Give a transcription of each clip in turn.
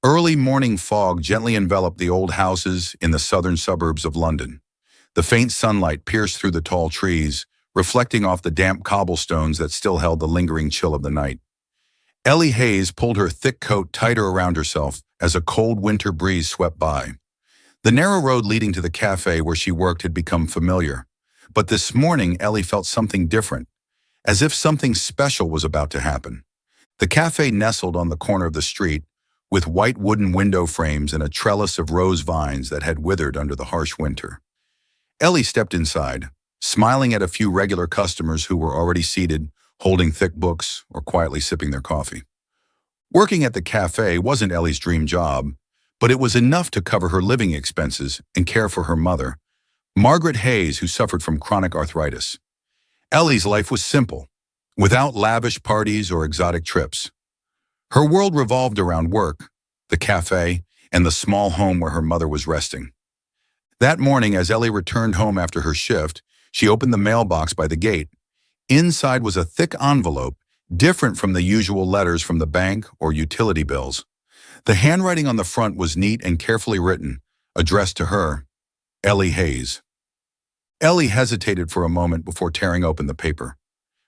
Early morning fog gently enveloped the old houses in the southern suburbs of London. The faint sunlight pierced through the tall trees, reflecting off the damp cobblestones that still held the lingering chill of the night. Ellie Hayes pulled her thick coat tighter around herself as a cold winter breeze swept by. The narrow road leading to the cafe where she worked had become familiar, but this morning Ellie felt something different, as if something special was about to happen. The cafe nestled on the corner of the street, with white wooden window frames and a trellis of rose vines that had withered under the harsh winter. Ellie stepped inside, smiling at a few regular customers who were already seated, holding thick books or quietly sipping their coffee. Working at the cafe wasn't Ellie's dream job, but it was enough to cover her living expenses and care for her mother, Margaret Hayes, who suffered from chronic arthritis. Ellie's life was simple, without lavish parties or exotic trips. Her world revolved around work, the cafe, and the small home where her mother was resting. That morning, as Ellie returned home after her shift, she opened the mailbox by the gate. Inside was a thick envelope, different from the usual letters from the bank or utility bills. The handwriting on the front was neat and carefully written, addressed to her, Ellie Hayes. Ellie hesitated for a moment before tearing open the paper.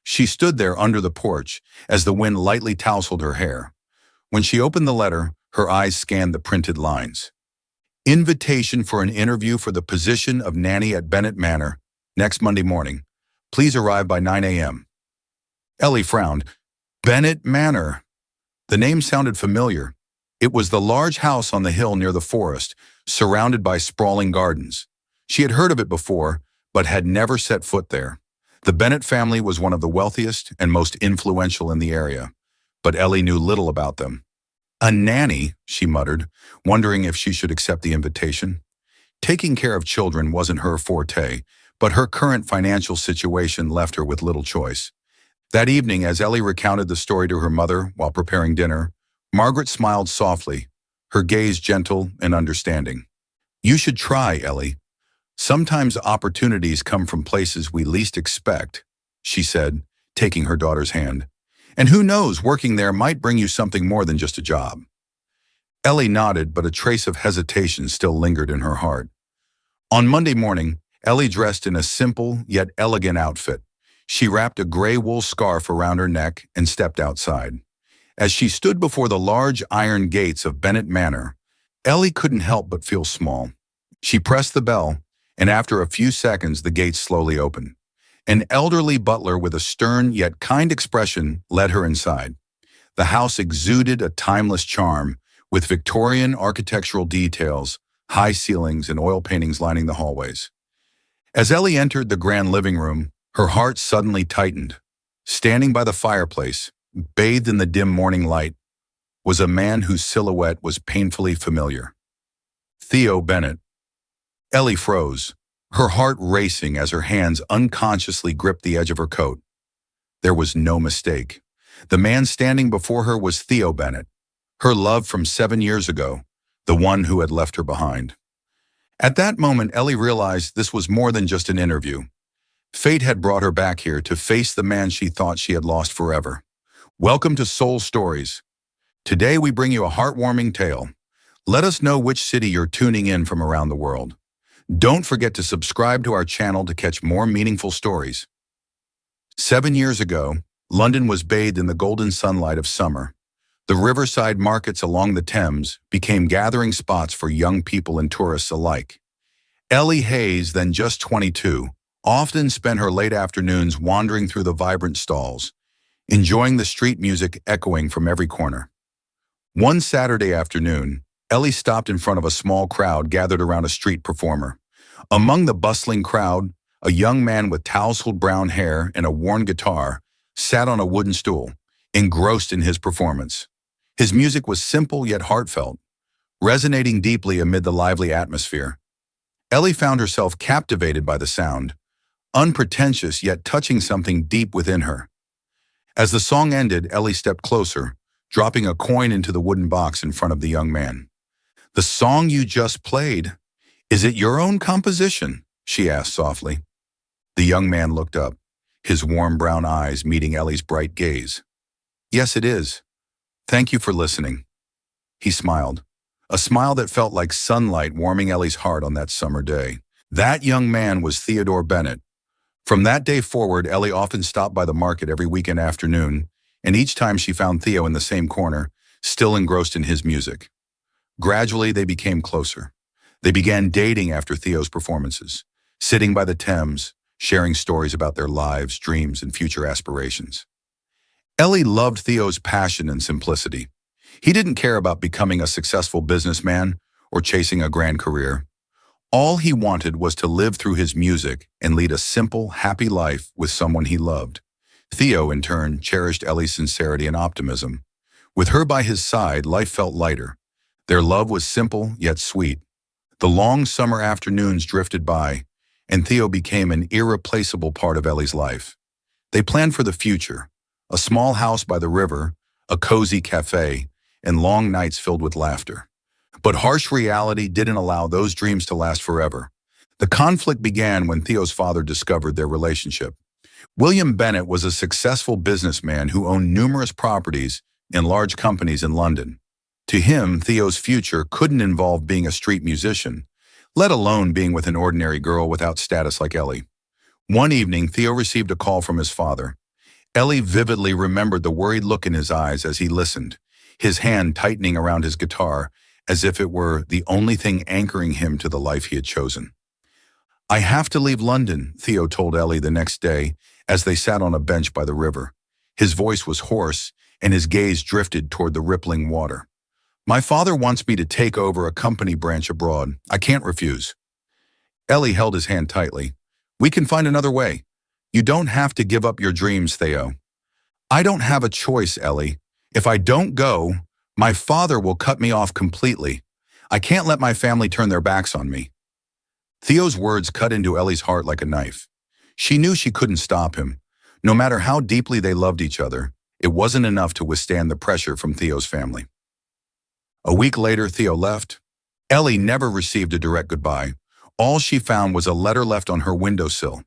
She stood there under the porch as the wind lightly tousled her hair. When she opened the letter, her eyes scanned the printed lines. Invitation for an interview for the position of nanny at Bennett Manor, next Monday morning. Please arrive by 9 a.m. Ellie frowned. Bennett Manor. The name sounded familiar. It was the large house on the hill near the forest, surrounded by sprawling gardens. She had heard of it before, but had never set foot there. The Bennett family was one of the wealthiest and most influential in the area, but Ellie knew little about them. A nanny, she muttered, wondering if she should accept the invitation. Taking care of children wasn't her forte, but her current financial situation left her with little choice. That evening, as Ellie recounted the story to her mother while preparing dinner, Margaret smiled softly, her gaze gentle and understanding. You should try, Ellie. Sometimes opportunities come from places we least expect, she said, taking her daughter's hand. And who knows, working there might bring you something more than just a job. Ellie nodded, but a trace of hesitation still lingered in her heart. On Monday morning, Ellie dressed in a simple yet elegant outfit. She wrapped a gray wool scarf around her neck and stepped outside. As she stood before the large iron gates of Bennett Manor, Ellie couldn't help but feel small. She pressed the bell, and after a few seconds the gates slowly opened. An elderly butler with a stern yet kind expression led her inside. The house exuded a timeless charm, with Victorian architectural details, high ceilings, and oil paintings lining the hallways. As Ellie entered the grand living room, her heart suddenly tightened. Standing by the fireplace, bathed in the dim morning light, was a man whose silhouette was painfully familiar. Theo Bennett. Ellie froze, her heart racing as her hands unconsciously gripped the edge of her coat. There was no mistake. The man standing before her was Theo Bennett, her love from 7 years ago, the one who had left her behind. At that moment, Ellie realized this was more than just an interview. Fate had brought her back here to face the man she thought she had lost forever. Welcome to Soul Stories. Today we bring you a heartwarming tale. Let us know which city you're tuning in from around the world. Don't forget to subscribe to our channel to catch more meaningful stories. 7 years ago, London was bathed in the golden sunlight of summer. The riverside markets along the Thames became gathering spots for young people and tourists alike. Ellie Hayes, then just 22, often spent her late afternoons wandering through the vibrant stalls, enjoying the street music echoing from every corner. One Saturday afternoon, Ellie stopped in front of a small crowd gathered around a street performer. Among the bustling crowd, a young man with tousled brown hair and a worn guitar sat on a wooden stool, engrossed in his performance. His music was simple yet heartfelt, resonating deeply amid the lively atmosphere. Ellie found herself captivated by the sound, unpretentious yet touching something deep within her. As the song ended, Ellie stepped closer, dropping a coin into the wooden box in front of the young man. "The song you just played, is it your own composition?" she asked softly. The young man looked up, his warm brown eyes meeting Ellie's bright gaze. "Yes, it is. Thank you for listening." He smiled. a smile that felt like sunlight warming Ellie's heart on that summer day. That young man was Theodore Bennett. From that day forward, Ellie often stopped by the market every weekend afternoon, and each time she found Theo in the same corner, still engrossed in his music. Gradually, they became closer. They began dating after Theo's performances, sitting by the Thames, sharing stories about their lives, dreams, and future aspirations. Ellie loved Theo's passion and simplicity. He didn't care about becoming a successful businessman or chasing a grand career. All he wanted was to live through his music and lead a simple, happy life with someone he loved. Theo, in turn, cherished Ellie's sincerity and optimism. With her by his side, life felt lighter. Their love was simple yet sweet. The long summer afternoons drifted by, and Theo became an irreplaceable part of Ellie's life. They planned for the future, a small house by the river, a cozy cafe, and long nights filled with laughter. But harsh reality didn't allow those dreams to last forever. The conflict began when Theo's father discovered their relationship. William Bennett was a successful businessman who owned numerous properties in large companies in London. To him, Theo's future couldn't involve being a street musician, let alone being with an ordinary girl without status like Ellie. One evening, Theo received a call from his father. Ellie vividly remembered the worried look in his eyes as he listened, his hand tightening around his guitar as if it were the only thing anchoring him to the life he had chosen. "I have to leave London," Theo told Ellie the next day as they sat on a bench by the river. His voice was hoarse and his gaze drifted toward the rippling water. "My father wants me to take over a company branch abroad. I can't refuse." Ellie held his hand tightly. "We can find another way. You don't have to give up your dreams, Theo." "I don't have a choice, Ellie. If I don't go, my father will cut me off completely. I can't let my family turn their backs on me." Theo's words cut into Ellie's heart like a knife. She knew she couldn't stop him. No matter how deeply they loved each other, it wasn't enough to withstand the pressure from Theo's family. A week later, Theo left. Ellie never received a direct goodbye. All she found was a letter left on her windowsill.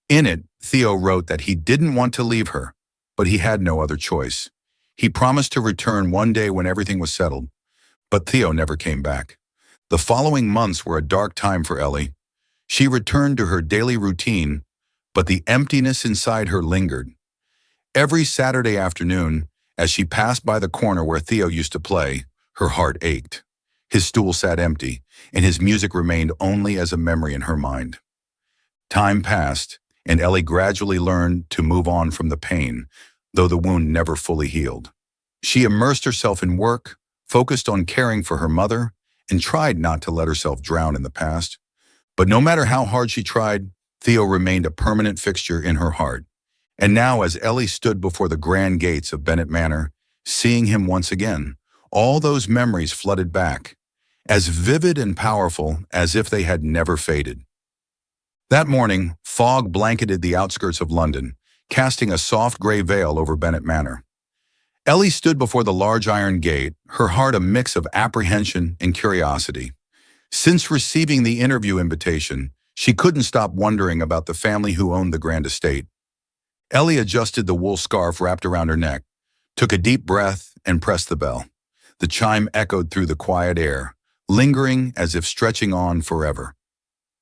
In it, Theo wrote that he didn't want to leave her, but he had no other choice. He promised to return one day when everything was settled, but Theo never came back. The following months were a dark time for Ellie. She returned to her daily routine, but the emptiness inside her lingered. Every Saturday afternoon, as she passed by the corner where Theo used to play, her heart ached. His stool sat empty, and his music remained only as a memory in her mind. Time passed, and Ellie gradually learned to move on from the pain, though the wound never fully healed. She immersed herself in work, focused on caring for her mother, and tried not to let herself drown in the past. But no matter how hard she tried, Theo remained a permanent fixture in her heart. And now, as Ellie stood before the grand gates of Bennett Manor, seeing him once again, all those memories flooded back, as vivid and powerful as if they had never faded. That morning, fog blanketed the outskirts of London, casting a soft gray veil over Bennett Manor. Ellie stood before the large iron gate, her heart a mix of apprehension and curiosity. Since receiving the interview invitation, she couldn't stop wondering about the family who owned the grand estate. Ellie adjusted the wool scarf wrapped around her neck, took a deep breath, and pressed the bell. The chime echoed through the quiet air, lingering as if stretching on forever.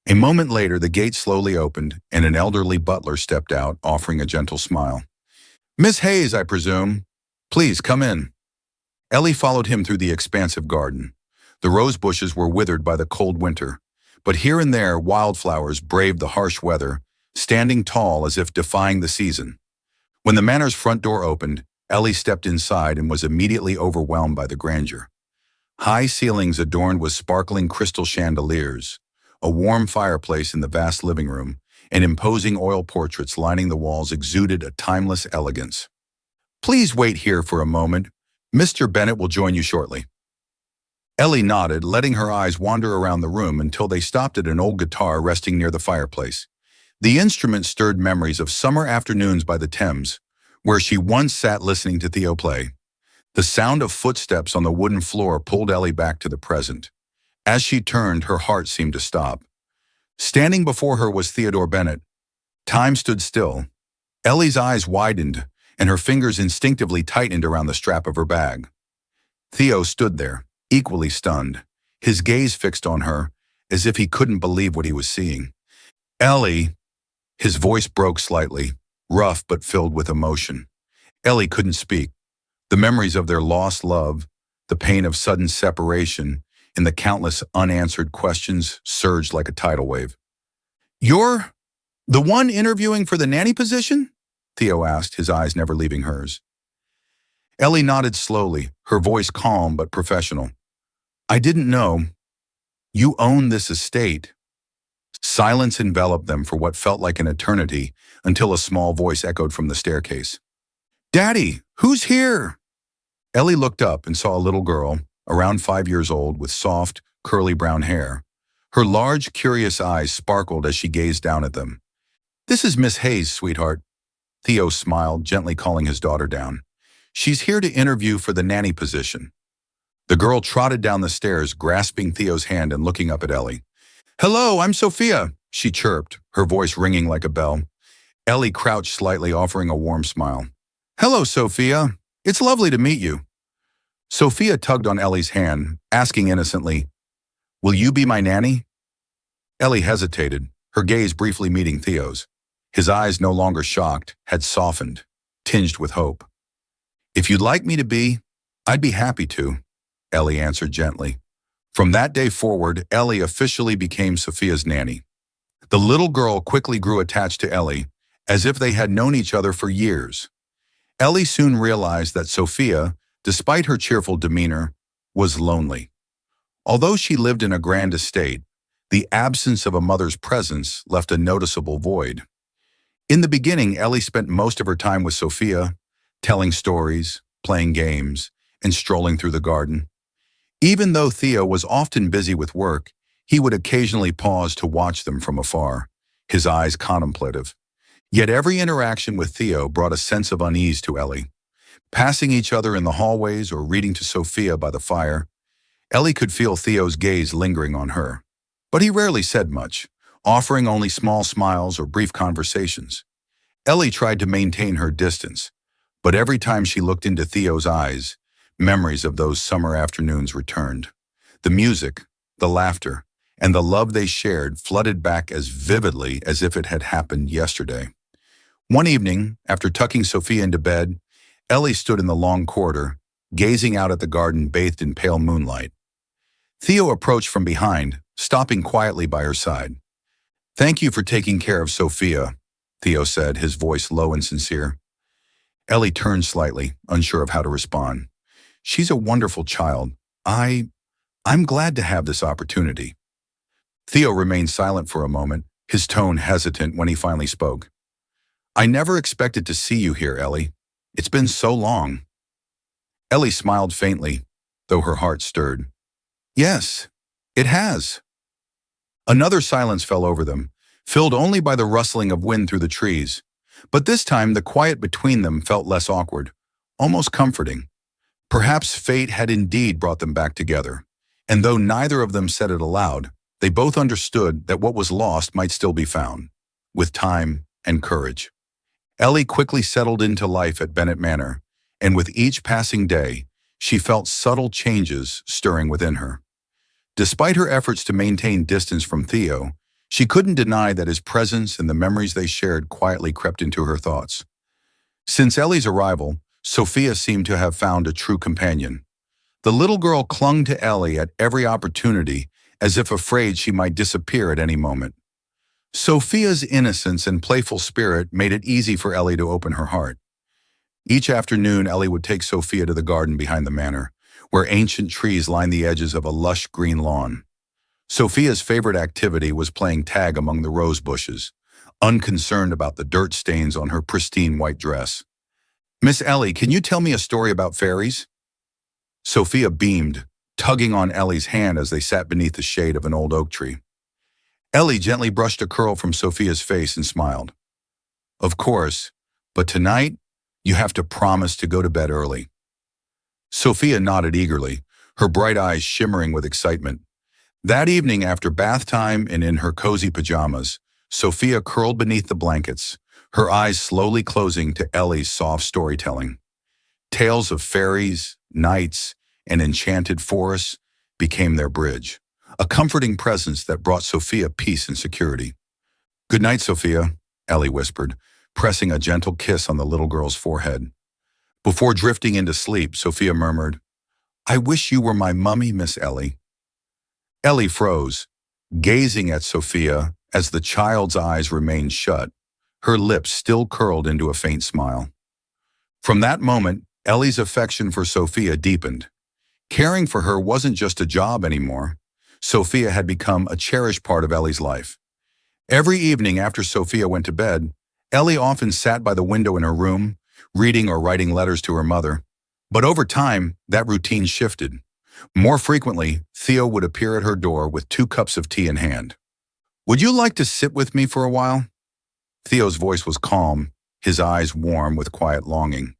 A moment later, the gate slowly opened, and an elderly butler stepped out, offering a gentle smile. "Miss Hayes, I presume. Please, come in." Ellie followed him through the expansive garden. The rose bushes were withered by the cold winter, but here and there wildflowers braved the harsh weather, standing tall as if defying the season. When the manor's front door opened, Ellie stepped inside and was immediately overwhelmed by the grandeur. High ceilings adorned with sparkling crystal chandeliers, a warm fireplace in the vast living room, and imposing oil portraits lining the walls exuded a timeless elegance. "Please wait here for a moment. Mr. Bennett will join you shortly." Ellie nodded, letting her eyes wander around the room until they stopped at an old guitar resting near the fireplace. The instrument stirred memories of summer afternoons by the Thames, where she once sat listening to Theo play. The sound of footsteps on the wooden floor pulled Ellie back to the present. As she turned, her heart seemed to stop. Standing before her was Theodore Bennett. Time stood still. Ellie's eyes widened, and her fingers instinctively tightened around the strap of her bag. Theo stood there, equally stunned, his gaze fixed on her, as if he couldn't believe what he was seeing. Ellie, his voice broke slightly, rough but filled with emotion. Ellie couldn't speak. The memories of their lost love, the pain of sudden separation, and the countless unanswered questions surged like a tidal wave. "You're the one interviewing for the nanny position?" Theo asked, his eyes never leaving hers. Ellie nodded slowly, her voice calm but professional. "I didn't know. You own this estate." Silence enveloped them for what felt like an eternity until a small voice echoed from the staircase. "Daddy, who's here?" Ellie looked up and saw a little girl, around 5 years old, with soft, curly brown hair. Her large, curious eyes sparkled as she gazed down at them. "This is Miss Hayes, sweetheart." Theo smiled, gently calling his daughter down. "She's here to interview for the nanny position." The girl trotted down the stairs, grasping Theo's hand and looking up at Ellie. "Hello, I'm Sophia," she chirped, her voice ringing like a bell. Ellie crouched slightly, offering a warm smile. "Hello, Sophia. It's lovely to meet you." Sophia tugged on Ellie's hand, asking innocently, "Will you be my nanny?" Ellie hesitated, her gaze briefly meeting Theo's. His eyes, no longer shocked, had softened, tinged with hope. "If you'd like me to be, I'd be happy to," Ellie answered gently. From that day forward, Ellie officially became Sophia's nanny. The little girl quickly grew attached to Ellie, as if they had known each other for years. Ellie soon realized that Sophia, despite her cheerful demeanor, was lonely. Although she lived in a grand estate, the absence of a mother's presence left a noticeable void. In the beginning, Ellie spent most of her time with Sophia, telling stories, playing games, and strolling through the garden. Even though Theo was often busy with work, he would occasionally pause to watch them from afar, his eyes contemplative. Yet every interaction with Theo brought a sense of unease to Ellie. Passing each other in the hallways or reading to Sophia by the fire, Ellie could feel Theo's gaze lingering on her. But he rarely said much, offering only small smiles or brief conversations. Ellie tried to maintain her distance, but every time she looked into Theo's eyes, memories of those summer afternoons returned. The music, the laughter, and the love they shared flooded back as vividly as if it had happened yesterday. One evening, after tucking Sophia into bed, Ellie stood in the long corridor, gazing out at the garden bathed in pale moonlight. Theo approached from behind, stopping quietly by her side. "Thank you for taking care of Sophia," Theo said, his voice low and sincere. Ellie turned slightly, unsure of how to respond. "She's a wonderful child. I'm glad to have this opportunity." Theo remained silent for a moment, his tone hesitant when he finally spoke. "I never expected to see you here, Ellie. It's been so long." Ellie smiled faintly, though her heart stirred. "Yes, it has." Another silence fell over them, filled only by the rustling of wind through the trees. But this time the quiet between them felt less awkward, almost comforting. Perhaps fate had indeed brought them back together, and though neither of them said it aloud, they both understood that what was lost might still be found, with time and courage. Ellie quickly settled into life at Bennett Manor, and with each passing day, she felt subtle changes stirring within her. Despite her efforts to maintain distance from Theo, she couldn't deny that his presence and the memories they shared quietly crept into her thoughts. Since Ellie's arrival, Sophia seemed to have found a true companion. The little girl clung to Ellie at every opportunity, as if afraid she might disappear at any moment. Sophia's innocence and playful spirit made it easy for Ellie to open her heart. Each afternoon, Ellie would take Sophia to the garden behind the manor, where ancient trees lined the edges of a lush green lawn. Sophia's favorite activity was playing tag among the rose bushes, unconcerned about the dirt stains on her pristine white dress. "Miss Ellie, can you tell me a story about fairies?" Sophia beamed, tugging on Ellie's hand as they sat beneath the shade of an old oak tree. Ellie gently brushed a curl from Sophia's face and smiled. "Of course, but tonight, you have to promise to go to bed early." Sophia nodded eagerly, her bright eyes shimmering with excitement. That evening, after bath time and in her cozy pajamas, Sophia curled beneath the blankets, her eyes slowly closing to Ellie's soft storytelling. Tales of fairies, knights, and enchanted forests became their bridge, a comforting presence that brought Sophia peace and security. "Good night, Sophia," Ellie whispered, pressing a gentle kiss on the little girl's forehead. Before drifting into sleep, Sophia murmured, "I wish you were my mummy, Miss Ellie." Ellie froze, gazing at Sophia as the child's eyes remained shut, her lips still curled into a faint smile. From that moment, Ellie's affection for Sophia deepened. Caring for her wasn't just a job anymore. Sophia had become a cherished part of Ellie's life. Every evening after Sophia went to bed, Ellie often sat by the window in her room, reading or writing letters to her mother. But over time, that routine shifted. More frequently, Theo would appear at her door with 2 cups of tea in hand. "Would you like to sit with me for a while?" Theo's voice was calm, his eyes warm with quiet longing.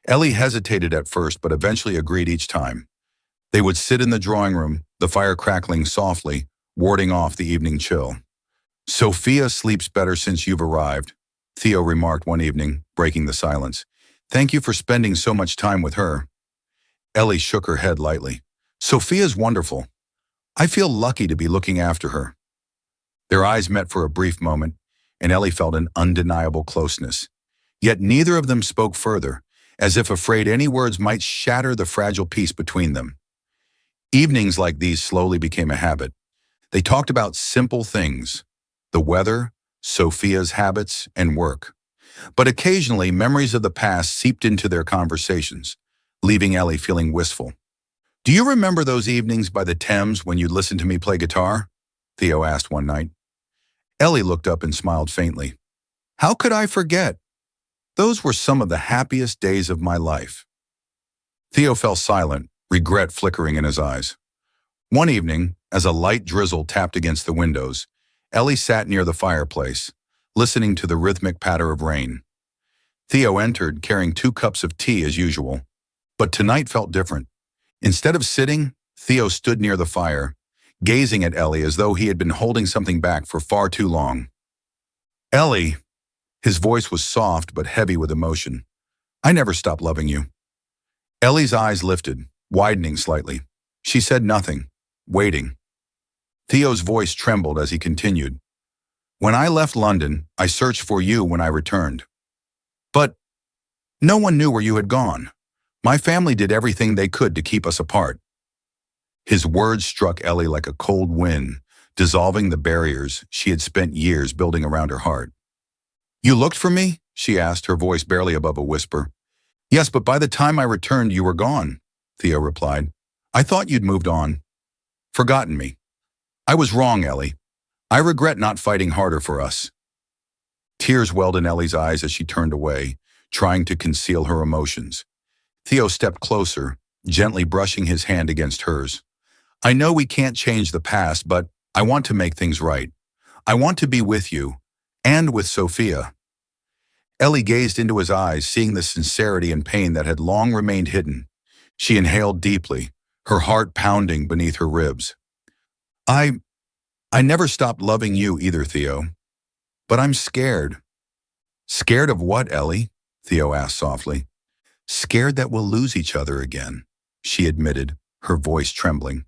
Ellie hesitated at first, but eventually agreed each time. They would sit in the drawing room, the fire crackling softly, warding off the evening chill. "Sophia sleeps better since you've arrived," Theo remarked one evening, breaking the silence. "Thank you for spending so much time with her." Ellie shook her head lightly. "Sophia's wonderful. I feel lucky to be looking after her." Their eyes met for a brief moment, and Ellie felt an undeniable closeness. Yet neither of them spoke further, as if afraid any words might shatter the fragile peace between them. Evenings like these slowly became a habit. They talked about simple things: the weather, Sophia's habits, and work. But occasionally, memories of the past seeped into their conversations, leaving Ellie feeling wistful. "Do you remember those evenings by the Thames when you'd listen to me play guitar?" Theo asked one night. Ellie looked up and smiled faintly. "How could I forget? Those were some of the happiest days of my life." Theo fell silent, regret flickering in his eyes. One evening, as a light drizzle tapped against the windows, Ellie sat near the fireplace, listening to the rhythmic patter of rain. Theo entered, carrying 2 cups of tea as usual. But tonight felt different. Instead of sitting, Theo stood near the fire, gazing at Ellie as though he had been holding something back for far too long. "Ellie," his voice was soft but heavy with emotion, "I never stopped loving you." Ellie's eyes lifted, widening slightly. She said nothing, waiting. Theo's voice trembled as he continued. "When I left London, I searched for you when I returned. But no one knew where you had gone. My family did everything they could to keep us apart." His words struck Ellie like a cold wind, dissolving the barriers she had spent years building around her heart. "You looked for me?" she asked, her voice barely above a whisper. "Yes, but by the time I returned, you were gone," Theo replied. "I thought you'd moved on. Forgotten me. I was wrong, Ellie. I regret not fighting harder for us." Tears welled in Ellie's eyes as she turned away, trying to conceal her emotions. Theo stepped closer, gently brushing his hand against hers. "I know we can't change the past, but I want to make things right. I want to be with you, and with Sophia." Ellie gazed into his eyes, seeing the sincerity and pain that had long remained hidden. She inhaled deeply, her heart pounding beneath her ribs. I never stopped loving you either, Theo. But I'm scared." "Scared of what, Ellie?" Theo asked softly. "Scared that we'll lose each other again," she admitted, her voice trembling.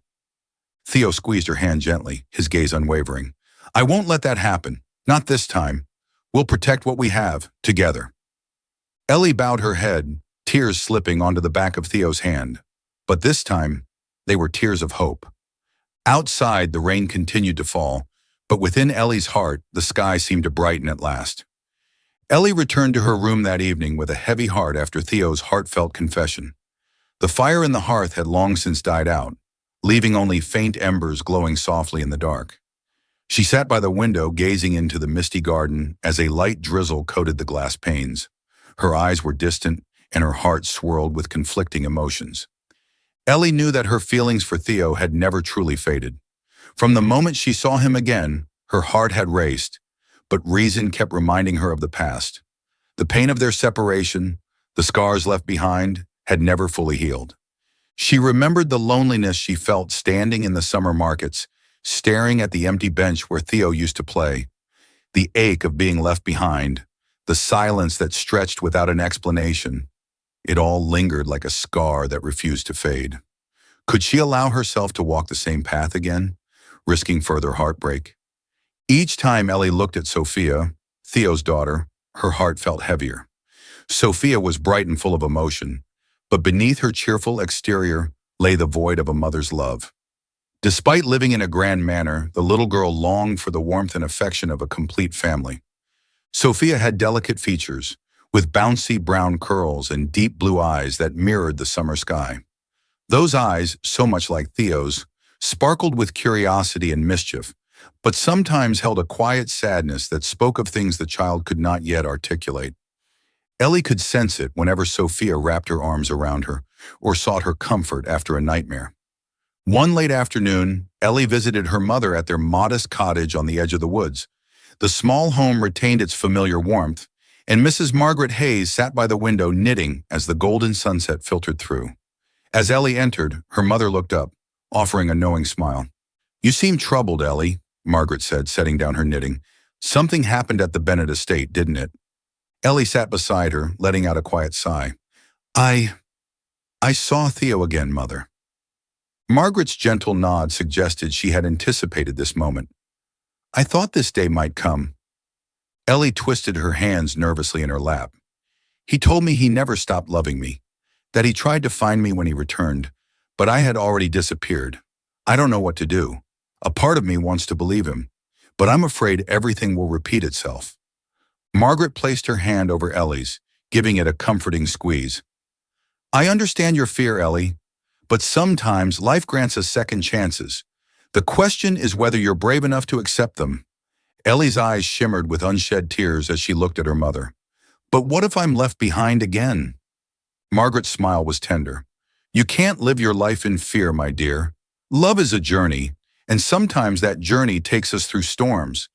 Theo squeezed her hand gently, his gaze unwavering. "I won't let that happen. Not this time. We'll protect what we have, together." Ellie bowed her head, tears slipping onto the back of Theo's hand. But this time, they were tears of hope. Outside, the rain continued to fall, but within Ellie's heart, the sky seemed to brighten at last. Ellie returned to her room that evening with a heavy heart after Theo's heartfelt confession. The fire in the hearth had long since died out, leaving only faint embers glowing softly in the dark. She sat by the window, gazing into the misty garden as a light drizzle coated the glass panes. Her eyes were distant, and her heart swirled with conflicting emotions. Ellie knew that her feelings for Theo had never truly faded. From the moment she saw him again, her heart had raced, but reason kept reminding her of the past. The pain of their separation, the scars left behind, had never fully healed. She remembered the loneliness she felt standing in the summer markets, staring at the empty bench where Theo used to play. The ache of being left behind, the silence that stretched without an explanation. It all lingered like a scar that refused to fade. Could she allow herself to walk the same path again, risking further heartbreak? Each time Ellie looked at Sophia, Theo's daughter, her heart felt heavier. Sophia was bright and full of emotion, but beneath her cheerful exterior lay the void of a mother's love. Despite living in a grand manor, the little girl longed for the warmth and affection of a complete family. Sophia had delicate features, with bouncy brown curls and deep blue eyes that mirrored the summer sky. Those eyes, so much like Theo's, sparkled with curiosity and mischief, but sometimes held a quiet sadness that spoke of things the child could not yet articulate. Ellie could sense it whenever Sophia wrapped her arms around her or sought her comfort after a nightmare. One late afternoon, Ellie visited her mother at their modest cottage on the edge of the woods. The small home retained its familiar warmth, and Mrs. Margaret Hayes sat by the window knitting as the golden sunset filtered through. As Ellie entered, her mother looked up, offering a knowing smile. "You seem troubled, Ellie," Margaret said, setting down her knitting. "Something happened at the Bennett estate, didn't it?" Ellie sat beside her, letting out a quiet sigh. I saw Theo again, Mother." Margaret's gentle nod suggested she had anticipated this moment. "I thought this day might come." Ellie twisted her hands nervously in her lap. "He told me he never stopped loving me, that he tried to find me when he returned, but I had already disappeared. I don't know what to do. A part of me wants to believe him, but I'm afraid everything will repeat itself." Margaret placed her hand over Ellie's, giving it a comforting squeeze. "I understand your fear, Ellie, but sometimes life grants us second chances. The question is whether you're brave enough to accept them." Ellie's eyes shimmered with unshed tears as she looked at her mother. "But what if I'm left behind again?" Margaret's smile was tender. "You can't live your life in fear, my dear. Love is a journey, and sometimes that journey takes us through storms.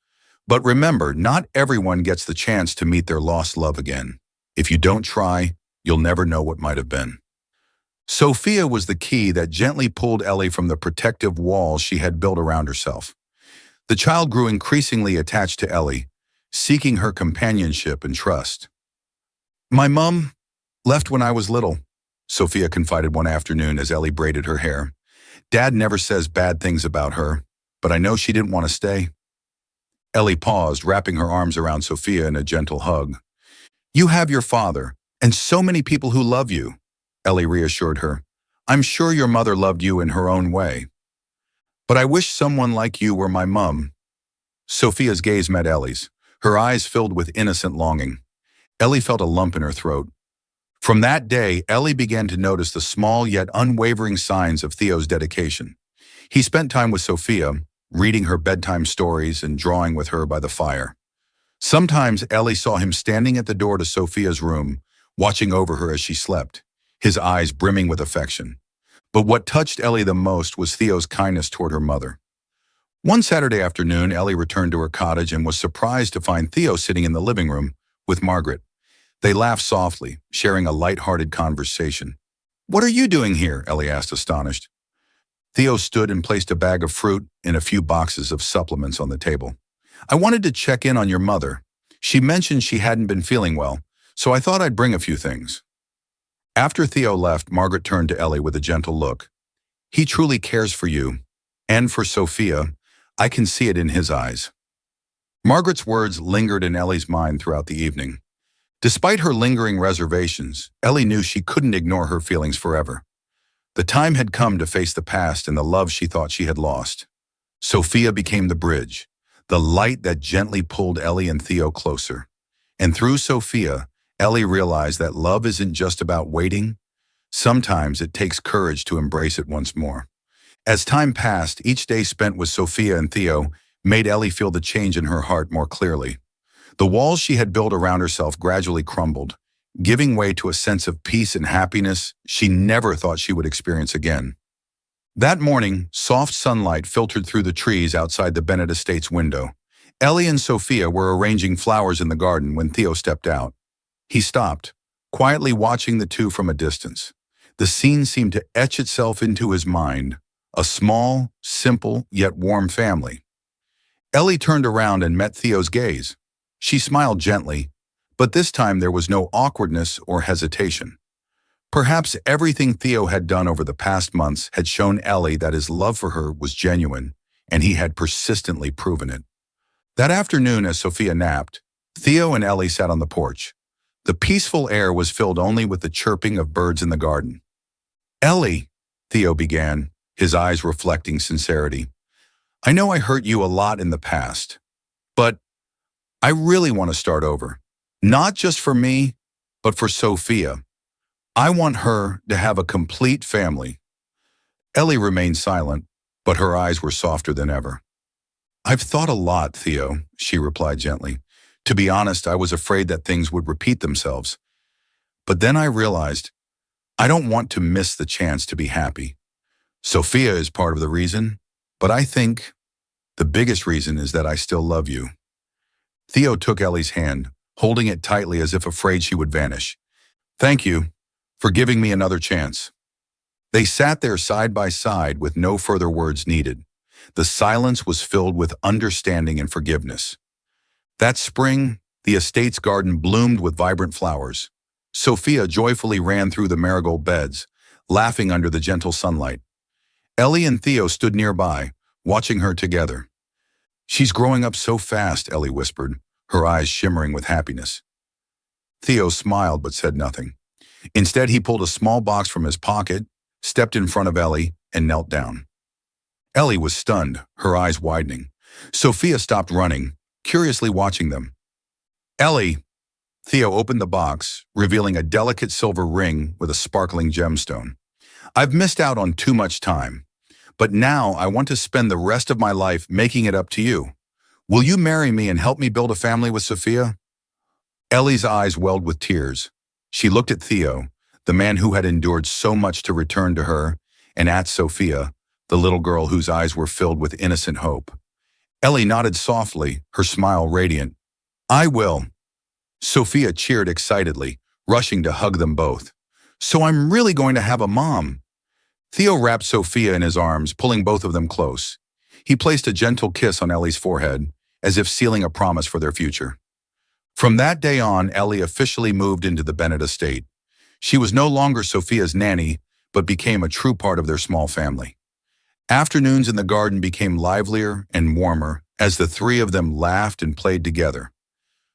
But remember, not everyone gets the chance to meet their lost love again. If you don't try, you'll never know what might have been." Sophia was the key that gently pulled Ellie from the protective wall she had built around herself. The child grew increasingly attached to Ellie, seeking her companionship and trust. "My mom left when I was little," Sophia confided one afternoon as Ellie braided her hair. "Dad never says bad things about her, but I know she didn't want to stay." Ellie paused, wrapping her arms around Sophia in a gentle hug. "You have your father, and so many people who love you," Ellie reassured her. "I'm sure your mother loved you in her own way. But I wish someone like you were my mum." Sophia's gaze met Ellie's, her eyes filled with innocent longing. Ellie felt a lump in her throat. From that day, Ellie began to notice the small yet unwavering signs of Theo's dedication. He spent time with Sophia, reading her bedtime stories and drawing with her by the fire. Sometimes Ellie saw him standing at the door to Sophia's room, watching over her as she slept, his eyes brimming with affection. But what touched Ellie the most was Theo's kindness toward her mother. One Saturday afternoon, Ellie returned to her cottage and was surprised to find Theo sitting in the living room with Margaret. They laughed softly, sharing a light-hearted conversation. "What are you doing here?" Ellie asked, astonished. Theo stood and placed a bag of fruit and a few boxes of supplements on the table. "I wanted to check in on your mother. She mentioned she hadn't been feeling well, so I thought I'd bring a few things." After Theo left, Margaret turned to Ellie with a gentle look. "He truly cares for you, and for Sophia. I can see it in his eyes." Margaret's words lingered in Ellie's mind throughout the evening. Despite her lingering reservations, Ellie knew she couldn't ignore her feelings forever. The time had come to face the past and the love she thought she had lost. Sophia became the bridge, the light that gently pulled Ellie and Theo closer. And through Sophia, Ellie realized that love isn't just about waiting. Sometimes it takes courage to embrace it once more. As time passed, each day spent with Sophia and Theo made Ellie feel the change in her heart more clearly. The walls she had built around herself gradually crumbled, giving way to a sense of peace and happiness she never thought she would experience again. That morning, soft sunlight filtered through the trees outside the Bennett estate's window. Ellie and Sophia were arranging flowers in the garden when Theo stepped out. He stopped, quietly watching the two from a distance. The scene seemed to etch itself into his mind, a small, simple, yet warm family. Ellie turned around and met Theo's gaze. She smiled gently, but this time there was no awkwardness or hesitation. Perhaps everything Theo had done over the past months had shown Ellie that his love for her was genuine, and he had persistently proven it. That afternoon, as Sophia napped, Theo and Ellie sat on the porch. The peaceful air was filled only with the chirping of birds in the garden. "Ellie," Theo began, his eyes reflecting sincerity, "I know I hurt you a lot in the past, but I really want to start over. Not just for me, but for Sophia. I want her to have a complete family." Ellie remained silent, but her eyes were softer than ever. "I've thought a lot, Theo," she replied gently. "To be honest, I was afraid that things would repeat themselves. But then I realized I don't want to miss the chance to be happy. Sophia is part of the reason, but I think the biggest reason is that I still love you." Theo took Ellie's hand, holding it tightly as if afraid she would vanish. "Thank you for giving me another chance." They sat there side by side with no further words needed. The silence was filled with understanding and forgiveness. That spring, the estate's garden bloomed with vibrant flowers. Sophia joyfully ran through the marigold beds, laughing under the gentle sunlight. Ellie and Theo stood nearby, watching her together. "She's growing up so fast," Ellie whispered, her eyes shimmering with happiness. Theo smiled but said nothing. Instead, he pulled a small box from his pocket, stepped in front of Ellie, and knelt down. Ellie was stunned, her eyes widening. Sophia stopped running, curiously watching them. "Ellie," Theo opened the box, revealing a delicate silver ring with a sparkling gemstone. "I've missed out on too much time, but now I want to spend the rest of my life making it up to you. Will you marry me and help me build a family with Sophia?" Ellie's eyes welled with tears. She looked at Theo, the man who had endured so much to return to her, and at Sophia, the little girl whose eyes were filled with innocent hope. Ellie nodded softly, her smile radiant. "I will." Sophia cheered excitedly, rushing to hug them both. "So I'm really going to have a mom." Theo wrapped Sophia in his arms, pulling both of them close. He placed a gentle kiss on Ellie's forehead, as if sealing a promise for their future. From that day on, Ellie officially moved into the Bennett estate. She was no longer Sophia's nanny, but became a true part of their small family. Afternoons in the garden became livelier and warmer as the three of them laughed and played together.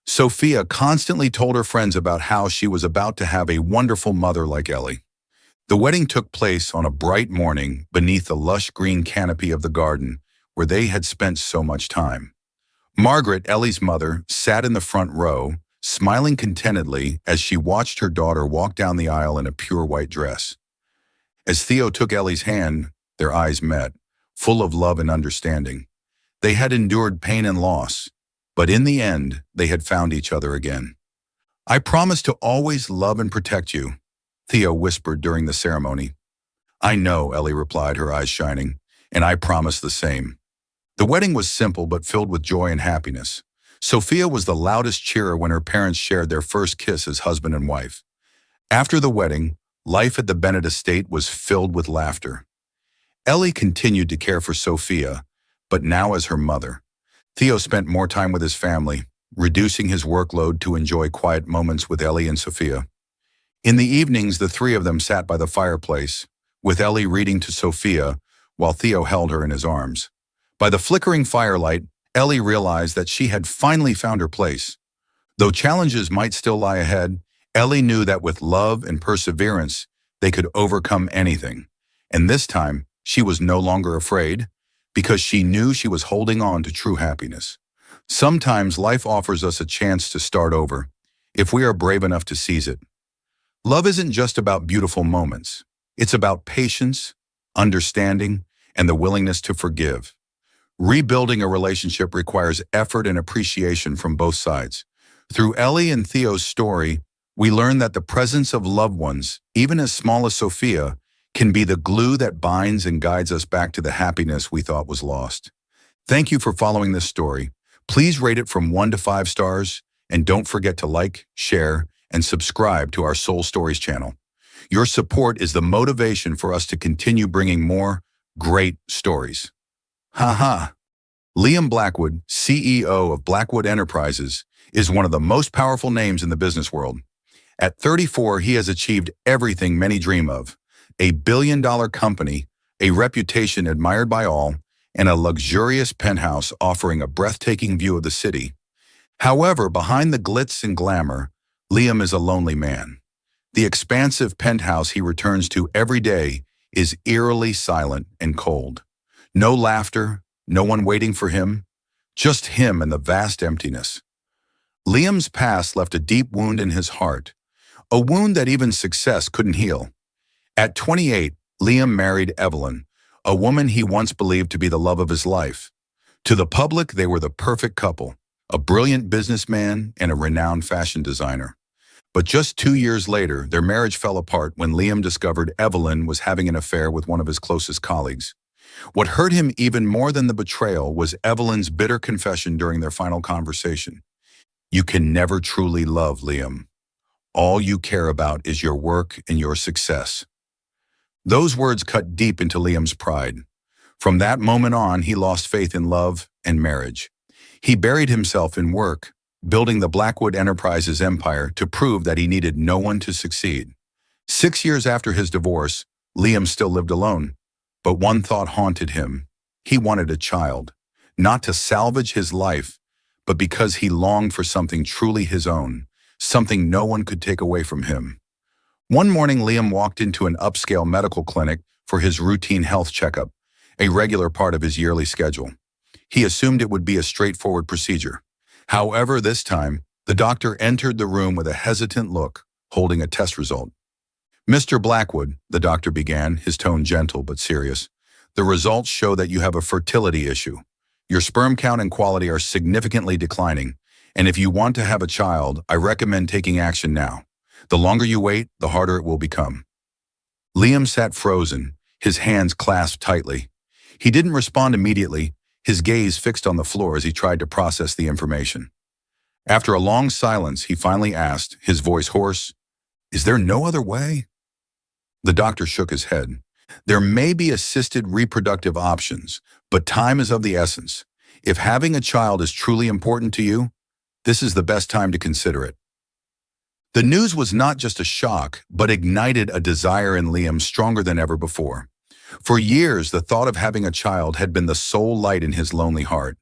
Sophia constantly told her friends about how she was about to have a wonderful mother like Ellie. The wedding took place on a bright morning beneath the lush green canopy of the garden where they had spent so much time. Margaret, Ellie's mother, sat in the front row, smiling contentedly as she watched her daughter walk down the aisle in a pure white dress. As Theo took Ellie's hand, their eyes met, full of love and understanding. They had endured pain and loss, but in the end, they had found each other again. "I promise to always love and protect you," Theo whispered during the ceremony. "I know," Ellie replied, her eyes shining, "and I promise the same." The wedding was simple but filled with joy and happiness. Sophia was the loudest cheerer when her parents shared their first kiss as husband and wife. After the wedding, life at the Bennett estate was filled with laughter. Ellie continued to care for Sophia, but now as her mother. Theo spent more time with his family, reducing his workload to enjoy quiet moments with Ellie and Sophia. In the evenings, the three of them sat by the fireplace, with Ellie reading to Sophia while Theo held her in his arms. By the flickering firelight, Ellie realized that she had finally found her place. Though challenges might still lie ahead, Ellie knew that with love and perseverance, they could overcome anything. And this time, she was no longer afraid, because she knew she was holding on to true happiness. Sometimes life offers us a chance to start over, if we are brave enough to seize it. Love isn't just about beautiful moments. It's about patience, understanding, and the willingness to forgive. Rebuilding a relationship requires effort and appreciation from both sides. Through Ellie and Theo's story, we learn that the presence of loved ones, even as small as Sophia, can be the glue that binds and guides us back to the happiness we thought was lost. Thank you for following this story. Please rate it from 1 to 5 stars, and don't forget to like, share, and subscribe to our Soul Stories channel. Your support is the motivation for us to continue bringing more great stories. Haha. Liam Blackwood, CEO of Blackwood Enterprises, is one of the most powerful names in the business world. At 34, he has achieved everything many dream of: a billion-dollar company, a reputation admired by all, and a luxurious penthouse offering a breathtaking view of the city. However, behind the glitz and glamour, Liam is a lonely man. The expansive penthouse he returns to every day is eerily silent and cold. No laughter, no one waiting for him, just him and the vast emptiness. Liam's past left a deep wound in his heart, a wound that even success couldn't heal. At 28, Liam married Evelyn, a woman he once believed to be the love of his life. To the public, they were the perfect couple, a brilliant businessman and a renowned fashion designer. But just 2 years later, their marriage fell apart when Liam discovered Evelyn was having an affair with one of his closest colleagues. What hurt him even more than the betrayal was Evelyn's bitter confession during their final conversation. "You can never truly love, Liam. All you care about is your work and your success." Those words cut deep into Liam's pride. From that moment on, he lost faith in love and marriage. He buried himself in work, building the Blackwood Enterprises empire to prove that he needed no one to succeed. 6 years after his divorce, Liam still lived alone. But one thought haunted him. He wanted a child, not to salvage his life, but because he longed for something truly his own, something no one could take away from him. One morning, Liam walked into an upscale medical clinic for his routine health checkup, a regular part of his yearly schedule. He assumed it would be a straightforward procedure. However, this time, the doctor entered the room with a hesitant look, holding a test result. "Mr. Blackwood," the doctor began, his tone gentle but serious, "the results show that you have a fertility issue. Your sperm count and quality are significantly declining, and if you want to have a child, I recommend taking action now. The longer you wait, the harder it will become." Liam sat frozen, his hands clasped tightly. He didn't respond immediately, his gaze fixed on the floor as he tried to process the information. After a long silence, he finally asked, his voice hoarse, "Is there no other way?" The doctor shook his head. "There may be assisted reproductive options, but time is of the essence. If having a child is truly important to you, this is the best time to consider it." The news was not just a shock, but ignited a desire in Liam stronger than ever before. For years, the thought of having a child had been the sole light in his lonely heart.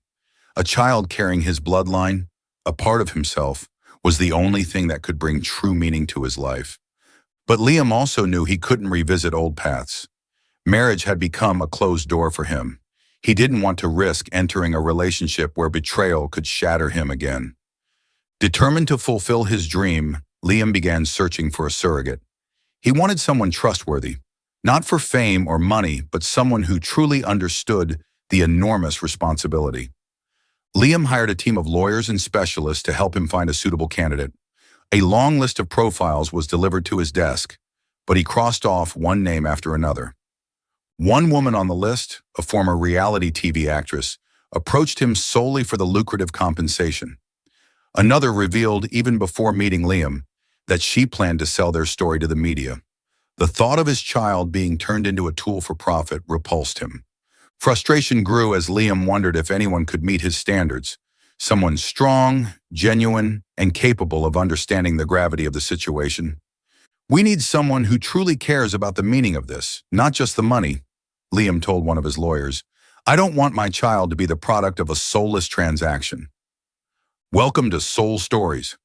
A child carrying his bloodline, a part of himself, was the only thing that could bring true meaning to his life. But Liam also knew he couldn't revisit old paths. Marriage had become a closed door for him. He didn't want to risk entering a relationship where betrayal could shatter him again. Determined to fulfill his dream, Liam began searching for a surrogate. He wanted someone trustworthy, not for fame or money, but someone who truly understood the enormous responsibility. Liam hired a team of lawyers and specialists to help him find a suitable candidate. A long list of profiles was delivered to his desk, but he crossed off one name after another. One woman on the list, a former reality TV actress, approached him solely for the lucrative compensation. Another revealed, even before meeting Liam, that she planned to sell their story to the media. The thought of his child being turned into a tool for profit repulsed him. Frustration grew as Liam wondered if anyone could meet his standards. Someone strong, genuine, and capable of understanding the gravity of the situation. "We need someone who truly cares about the meaning of this, not just the money," Liam told one of his lawyers. "I don't want my child to be the product of a soulless transaction." Welcome to Soul Stories.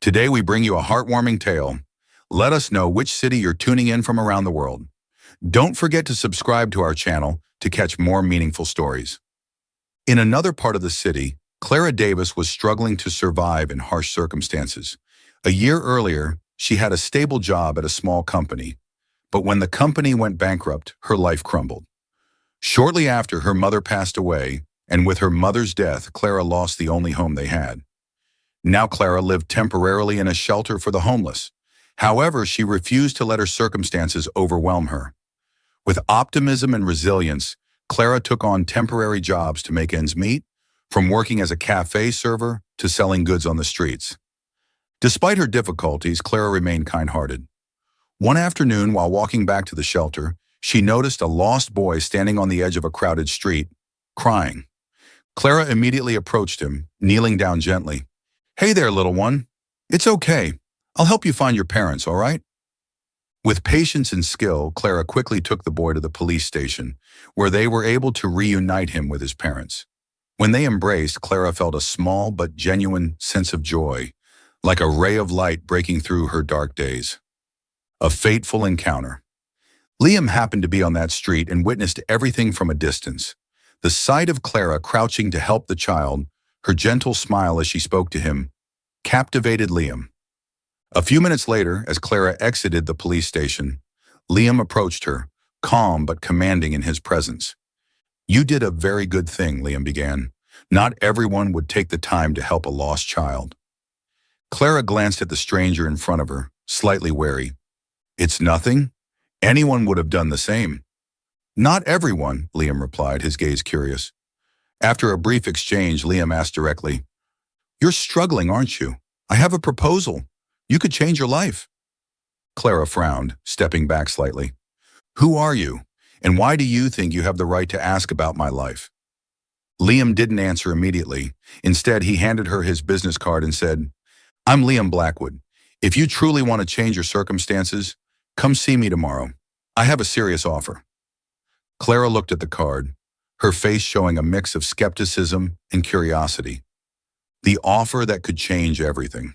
Today we bring you a heartwarming tale. Let us know which city you're tuning in from around the world. Don't forget to subscribe to our channel to catch more meaningful stories. In another part of the city, Clara Davis was struggling to survive in harsh circumstances. A year earlier, she had a stable job at a small company, but when the company went bankrupt, her life crumbled. Shortly after, her mother passed away, and with her mother's death, Clara lost the only home they had. Now Clara lived temporarily in a shelter for the homeless. However, she refused to let her circumstances overwhelm her. With optimism and resilience, Clara took on temporary jobs to make ends meet, from working as a cafe server to selling goods on the streets. Despite her difficulties, Clara remained kind-hearted. One afternoon, while walking back to the shelter, she noticed a lost boy standing on the edge of a crowded street, crying. Clara immediately approached him, kneeling down gently. "Hey there, little one. It's okay. I'll help you find your parents, all right? With patience and skill, Clara quickly took the boy to the police station, where they were able to reunite him with his parents. When they embraced, Clara felt a small but genuine sense of joy, like a ray of light breaking through her dark days. A fateful encounter. Liam happened to be on that street and witnessed everything from a distance. The sight of Clara crouching to help the child, her gentle smile as she spoke to him, captivated Liam. A few minutes later, as Clara exited the police station, Liam approached her, calm but commanding in his presence. "You did a very good thing," Liam began. "Not everyone would take the time to help a lost child." Clara glanced at the stranger in front of her, slightly wary. "It's nothing. Anyone would have done the same." "Not everyone," Liam replied, his gaze curious. After a brief exchange, Liam asked directly, "You're struggling, aren't you? I have a proposal. You could change your life." Clara frowned, stepping back slightly. "Who are you, and why do you think you have the right to ask about my life?" Liam didn't answer immediately. Instead, he handed her his business card and said, "I'm Liam Blackwood. If you truly want to change your circumstances, come see me tomorrow. I have a serious offer." Clara looked at the card, her face showing a mix of skepticism and curiosity. The offer that could change everything.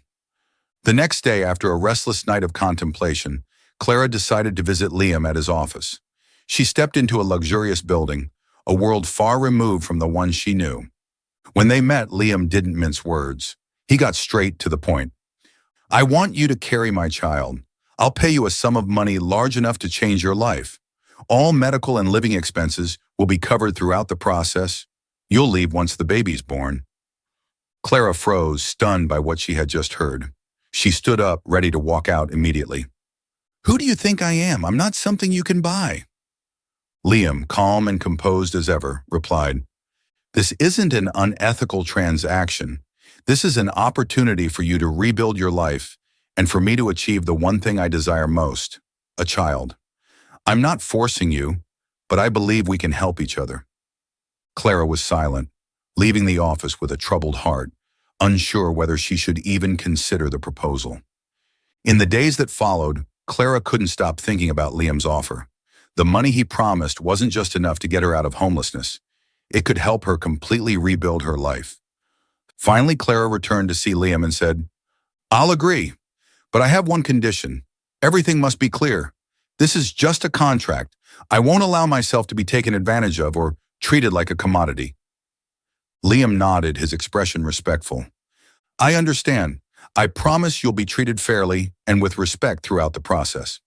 The next day, after a restless night of contemplation, Clara decided to visit Liam at his office. She stepped into a luxurious building, a world far removed from the one she knew. When they met, Liam didn't mince words. He got straight to the point. "I want you to carry my child. I'll pay you a sum of money large enough to change your life. All medical and living expenses will be covered throughout the process. You'll leave once the baby's born." Clara froze, stunned by what she had just heard. She stood up, ready to walk out immediately. "Who do you think I am? I'm not something you can buy." Liam, calm and composed as ever, replied, "This isn't an unethical transaction. This is an opportunity for you to rebuild your life and for me to achieve the one thing I desire most, a child. I'm not forcing you, but I believe we can help each other." Clara was silent, leaving the office with a troubled heart, unsure whether she should even consider the proposal. In the days that followed, Clara couldn't stop thinking about Liam's offer. The money he promised wasn't just enough to get her out of homelessness. It could help her completely rebuild her life. Finally, Clara returned to see Liam and said, "I'll agree, but I have one condition. Everything must be clear. This is just a contract. I won't allow myself to be taken advantage of or treated like a commodity." Liam nodded, his expression respectful. "I understand. I promise you'll be treated fairly and with respect throughout the process."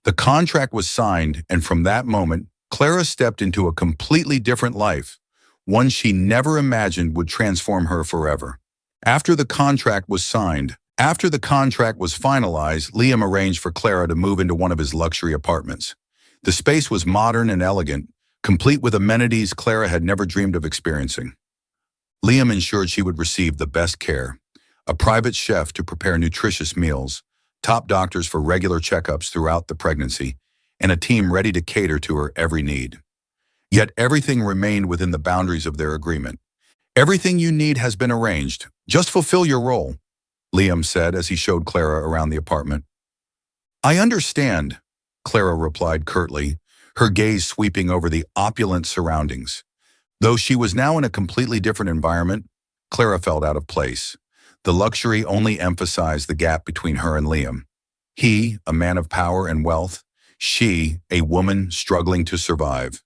The contract was signed, and from that moment, Clara stepped into a completely different life, one she never imagined would transform her forever. After the contract was finalized, Liam arranged for Clara to move into one of his luxury apartments. The space was modern and elegant, complete with amenities Clara had never dreamed of experiencing. Liam ensured she would receive the best care, a private chef to prepare nutritious meals, top doctors for regular checkups throughout the pregnancy, and a team ready to cater to her every need. Yet everything remained within the boundaries of their agreement. "Everything you need has been arranged. Just fulfill your role," Liam said as he showed Clara around the apartment. "I understand," Clara replied curtly, her gaze sweeping over the opulent surroundings. Though she was now in a completely different environment, Clara felt out of place. The luxury only emphasized the gap between her and Liam. He, a man of power and wealth, she, a woman struggling to survive.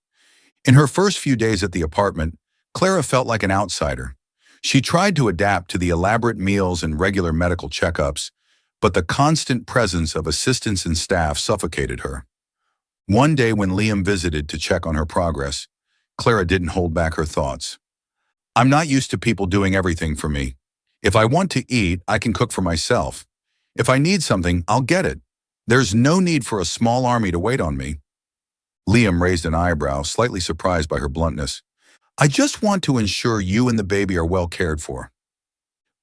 In her first few days at the apartment, Clara felt like an outsider. She tried to adapt to the elaborate meals and regular medical checkups, but the constant presence of assistants and staff suffocated her. One day when Liam visited to check on her progress, Clara didn't hold back her thoughts. "I'm not used to people doing everything for me. If I want to eat, I can cook for myself. If I need something, I'll get it. There's no need for a small army to wait on me." Liam raised an eyebrow, slightly surprised by her bluntness. "I just want to ensure you and the baby are well cared for."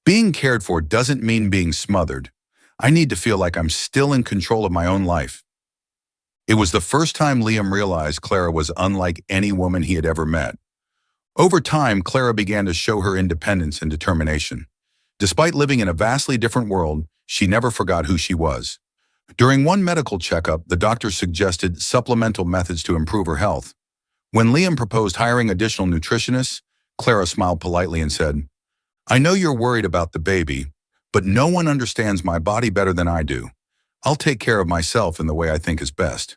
"Being cared for doesn't mean being smothered. I need to feel like I'm still in control of my own life." It was the first time Liam realized Clara was unlike any woman he had ever met. Over time, Clara began to show her independence and determination. Despite living in a vastly different world, she never forgot who she was. During one medical checkup, the doctor suggested supplemental methods to improve her health. When Liam proposed hiring additional nutritionists, Clara smiled politely and said, "I know you're worried about the baby, but no one understands my body better than I do. I'll take care of myself in the way I think is best."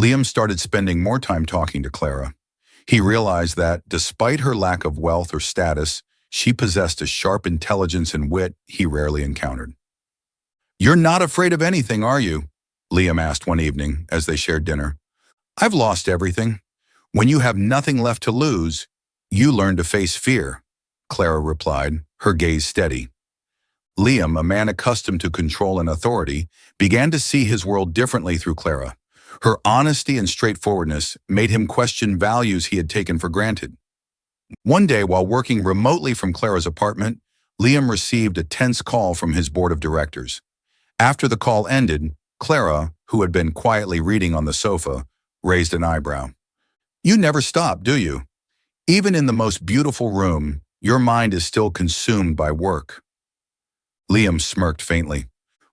Liam started spending more time talking to Clara. He realized that, despite her lack of wealth or status, she possessed a sharp intelligence and wit he rarely encountered. "You're not afraid of anything, are you?" Liam asked one evening as they shared dinner. "I've lost everything. When you have nothing left to lose, you learn to face fear," Clara replied, her gaze steady. Liam, a man accustomed to control and authority, began to see his world differently through Clara. Her honesty and straightforwardness made him question values he had taken for granted. One day, while working remotely from Clara's apartment, Liam received a tense call from his board of directors. After the call ended, Clara, who had been quietly reading on the sofa, raised an eyebrow. "You never stop, do you? Even in the most beautiful room, your mind is still consumed by work." Liam smirked faintly.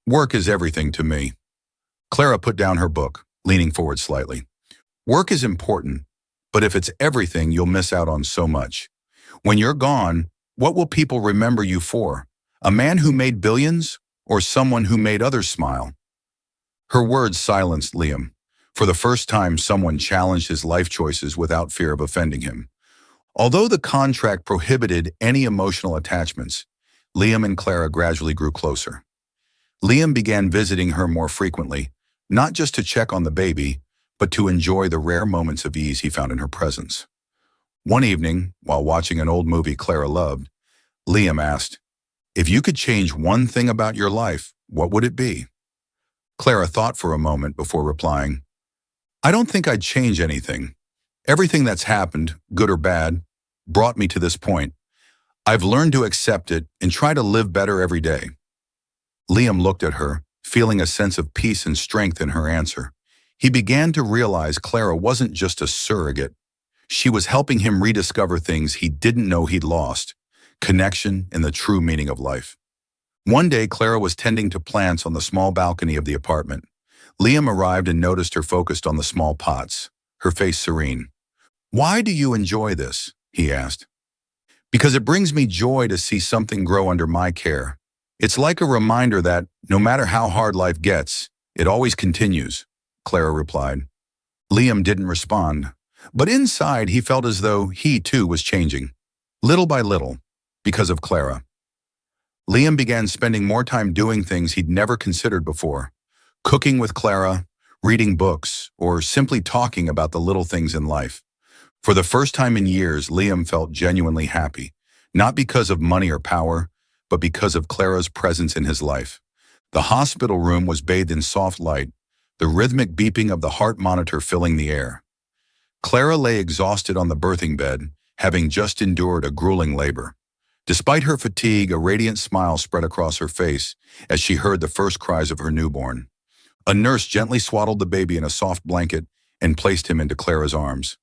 "Work is everything to me." Clara put down her book, leaning forward slightly. "Work is important, but if it's everything, you'll miss out on so much. When you're gone, what will people remember you for? A man who made billions, or someone who made others smile?" Her words silenced Liam. For the first time, someone challenged his life choices without fear of offending him. Although the contract prohibited any emotional attachments, Liam and Clara gradually grew closer. Liam began visiting her more frequently, not just to check on the baby, but to enjoy the rare moments of ease he found in her presence. One evening, while watching an old movie Clara loved, Liam asked, "If you could change one thing about your life, what would it be?" Clara thought for a moment before replying, "I don't think I'd change anything. Everything that's happened, good or bad, brought me to this point. I've learned to accept it and try to live better every day." Liam looked at her, feeling a sense of peace and strength in her answer. He began to realize Clara wasn't just a surrogate. She was helping him rediscover things he didn't know he'd lost: connection and the true meaning of life. One day, Clara was tending to plants on the small balcony of the apartment. Liam arrived and noticed her focused on the small pots, her face serene. "Why do you enjoy this?" he asked. "Because it brings me joy to see something grow under my care. It's like a reminder that, no matter how hard life gets, it always continues," Clara replied. Liam didn't respond, but inside he felt as though he too was changing, little by little, because of Clara. Liam began spending more time doing things he'd never considered before: cooking with Clara, reading books, or simply talking about the little things in life. For the first time in years, Liam felt genuinely happy, not because of money or power, but because of Clara's presence in his life. The hospital room was bathed in soft light, the rhythmic beeping of the heart monitor filling the air. Clara lay exhausted on the birthing bed, having just endured a grueling labor. Despite her fatigue, a radiant smile spread across her face as she heard the first cries of her newborn. A nurse gently swaddled the baby in a soft blanket and placed him into Clara's arms.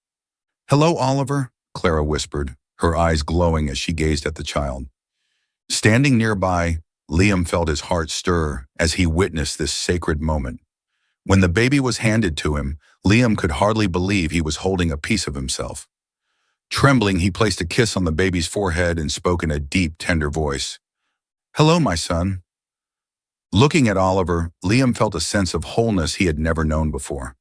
"Hello, Oliver," Clara whispered, her eyes glowing as she gazed at the child. Standing nearby, Liam felt his heart stir as he witnessed this sacred moment. When the baby was handed to him, Liam could hardly believe he was holding a piece of himself. Trembling, he placed a kiss on the baby's forehead and spoke in a deep, tender voice. "Hello, my son." Looking at Oliver, Liam felt a sense of wholeness he had never known before.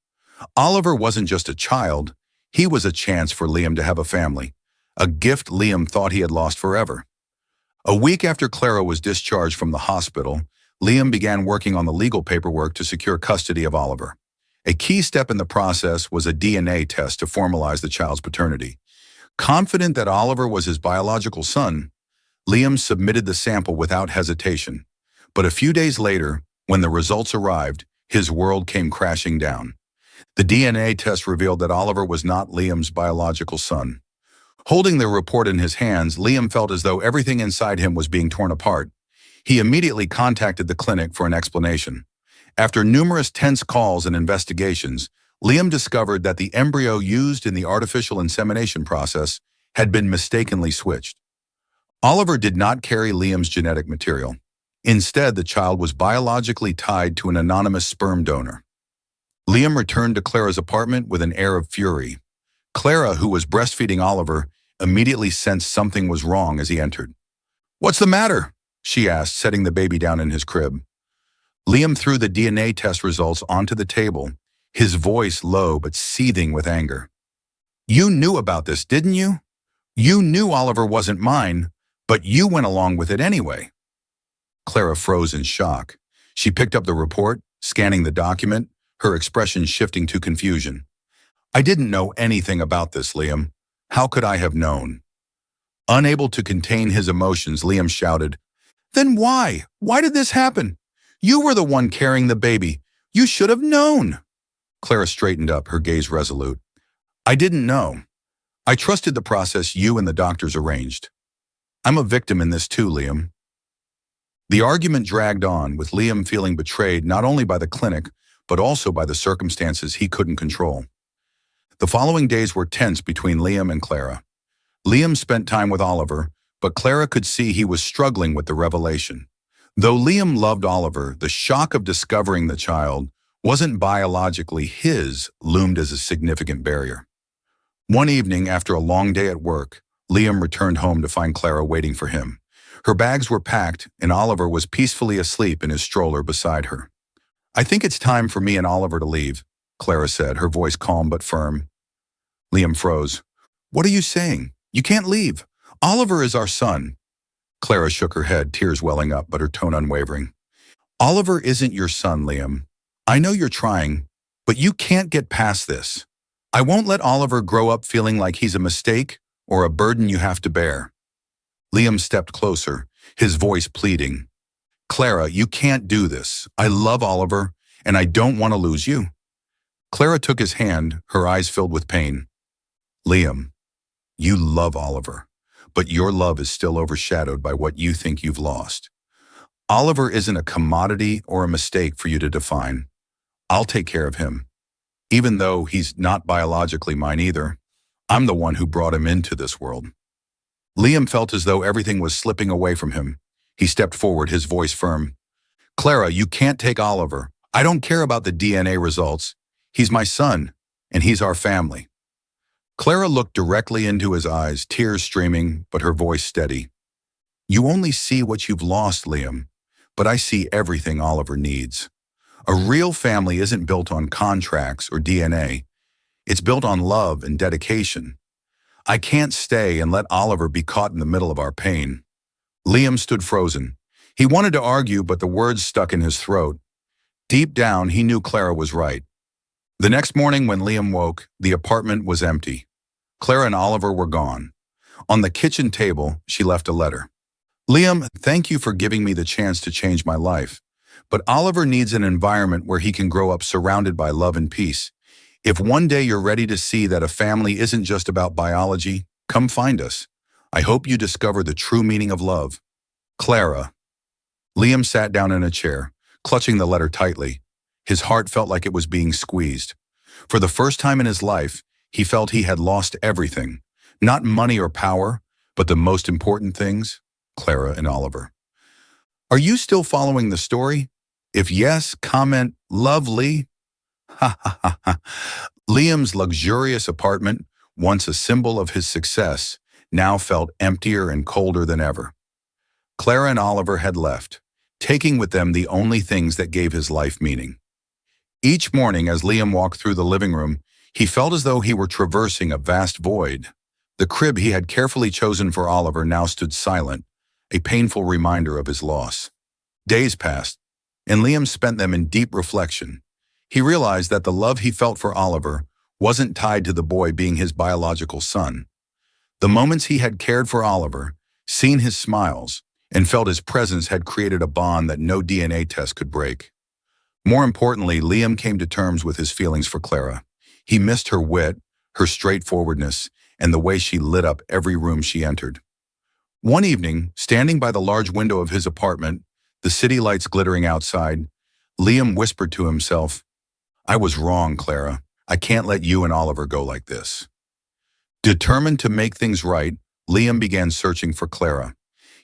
Oliver wasn't just a child, he was a chance for Liam to have a family, a gift Liam thought he had lost forever. A week after Clara was discharged from the hospital, Liam began working on the legal paperwork to secure custody of Oliver. A key step in the process was a DNA test to formalize the child's paternity. Confident that Oliver was his biological son, Liam submitted the sample without hesitation. But a few days later, when the results arrived, his world came crashing down. The DNA test revealed that Oliver was not Liam's biological son. Holding the report in his hands, Liam felt as though everything inside him was being torn apart. He immediately contacted the clinic for an explanation. After numerous tense calls and investigations, Liam discovered that the embryo used in the artificial insemination process had been mistakenly switched. Oliver did not carry Liam's genetic material. Instead, the child was biologically tied to an anonymous sperm donor. Liam returned to Clara's apartment with an air of fury. Clara, who was breastfeeding Oliver, immediately sensed something was wrong as he entered. "What's the matter?" she asked, setting the baby down in his crib. Liam threw the DNA test results onto the table, his voice low but seething with anger. "You knew about this, didn't you? You knew Oliver wasn't mine, but you went along with it anyway." Clara froze in shock. She picked up the report, scanning the document, her expression shifting to confusion. "I didn't know anything about this, Liam. How could I have known?" Unable to contain his emotions, Liam shouted, "Then why? Why did this happen? You were the one carrying the baby. You should have known." Clara straightened up, her gaze resolute. "I didn't know. I trusted the process you and the doctors arranged. I'm a victim in this too, Liam." The argument dragged on, with Liam feeling betrayed not only by the clinic, but also by the circumstances he couldn't control. The following days were tense between Liam and Clara. Liam spent time with Oliver, but Clara could see he was struggling with the revelation. Though Liam loved Oliver, the shock of discovering the child wasn't biologically his loomed as a significant barrier. One evening, after a long day at work, Liam returned home to find Clara waiting for him. Her bags were packed, and Oliver was peacefully asleep in his stroller beside her. "I think it's time for me and Oliver to leave," Clara said, her voice calm but firm. Liam froze. "What are you saying? You can't leave. Oliver is our son." Clara shook her head, tears welling up, but her tone unwavering. "Oliver isn't your son, Liam. I know you're trying, but you can't get past this. I won't let Oliver grow up feeling like he's a mistake or a burden you have to bear." Liam stepped closer, his voice pleading. "Clara, you can't do this. I love Oliver, and I don't want to lose you." Clara took his hand, her eyes filled with pain. "Liam, you love Oliver, but your love is still overshadowed by what you think you've lost. Oliver isn't a commodity or a mistake for you to define. I'll take care of him. Even though he's not biologically mine either, I'm the one who brought him into this world." Liam felt as though everything was slipping away from him. He stepped forward, his voice firm. "Clara, you can't take Oliver. I don't care about the DNA results. He's my son, and he's our family." Clara looked directly into his eyes, tears streaming, but her voice steady. "You only see what you've lost, Liam, but I see everything Oliver needs. A real family isn't built on contracts or DNA. It's built on love and dedication. I can't stay and let Oliver be caught in the middle of our pain." Liam stood frozen. He wanted to argue, but the words stuck in his throat. Deep down, he knew Clara was right. The next morning when Liam woke, the apartment was empty. Clara and Oliver were gone. On the kitchen table, she left a letter. "Liam, thank you for giving me the chance to change my life. But Oliver needs an environment where he can grow up surrounded by love and peace. If one day you're ready to see that a family isn't just about biology, come find us. I hope you discover the true meaning of love. Clara." Liam sat down in a chair, clutching the letter tightly. His heart felt like it was being squeezed. For the first time in his life, he felt he had lost everything. Not money or power, but the most important things, Clara and Oliver. Are you still following the story? If yes, comment, "Lovely." Ha ha ha ha. Liam's luxurious apartment, once a symbol of his success, now felt emptier and colder than ever. Clara and Oliver had left, taking with them the only things that gave his life meaning. Each morning as Liam walked through the living room, he felt as though he were traversing a vast void. The crib he had carefully chosen for Oliver now stood silent, a painful reminder of his loss. Days passed, and Liam spent them in deep reflection. He realized that the love he felt for Oliver wasn't tied to the boy being his biological son. The moments he had cared for Oliver, seen his smiles, and felt his presence had created a bond that no DNA test could break. More importantly, Liam came to terms with his feelings for Clara. He missed her wit, her straightforwardness, and the way she lit up every room she entered. One evening, standing by the large window of his apartment, the city lights glittering outside, Liam whispered to himself, "I was wrong, Clara. I can't let you and Oliver go like this." Determined to make things right, Liam began searching for Clara.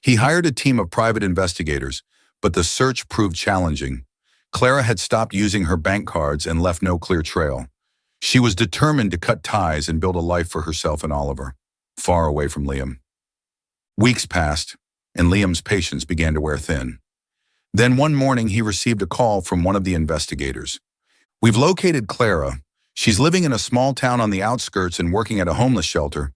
He hired a team of private investigators, But the search proved challenging. Clara had stopped using her bank cards and left no clear trail. She was determined to cut ties and build a life for herself and Oliver, far away from Liam. Weeks passed, and Liam's patience began to wear thin. Then one morning he received a call from one of the investigators. "We've located Clara. She's living in a small town on the outskirts and working at a homeless shelter."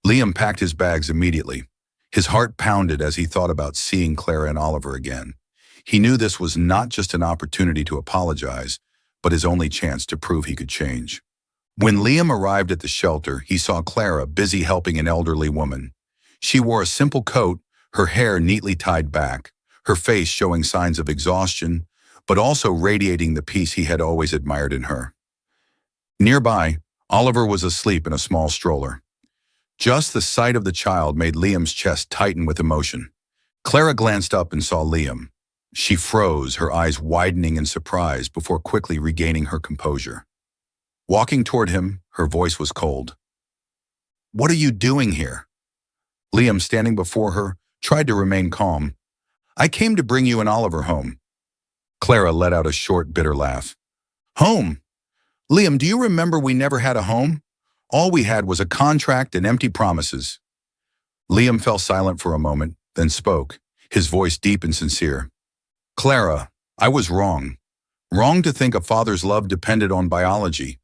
Liam packed his bags immediately. His heart pounded as he thought about seeing Clara and Oliver again. He knew this was not just an opportunity to apologize, but his only chance to prove he could change. When Liam arrived at the shelter, he saw Clara busy helping an elderly woman. She wore a simple coat, her hair neatly tied back, her face showing signs of exhaustion, but also radiating the peace he had always admired in her. Nearby, Oliver was asleep in a small stroller. Just the sight of the child made Liam's chest tighten with emotion. Clara glanced up and saw Liam. She froze, her eyes widening in surprise before quickly regaining her composure. Walking toward him, her voice was cold. "What are you doing here?" Liam, standing before her, tried to remain calm. "I came to bring you and Oliver home." Clara let out a short, bitter laugh. "Home? Liam, do you remember we never had a home? All we had was a contract and empty promises." Liam fell silent for a moment, then spoke, his voice deep and sincere. "Clara, I was wrong. Wrong to think a father's love depended on biology.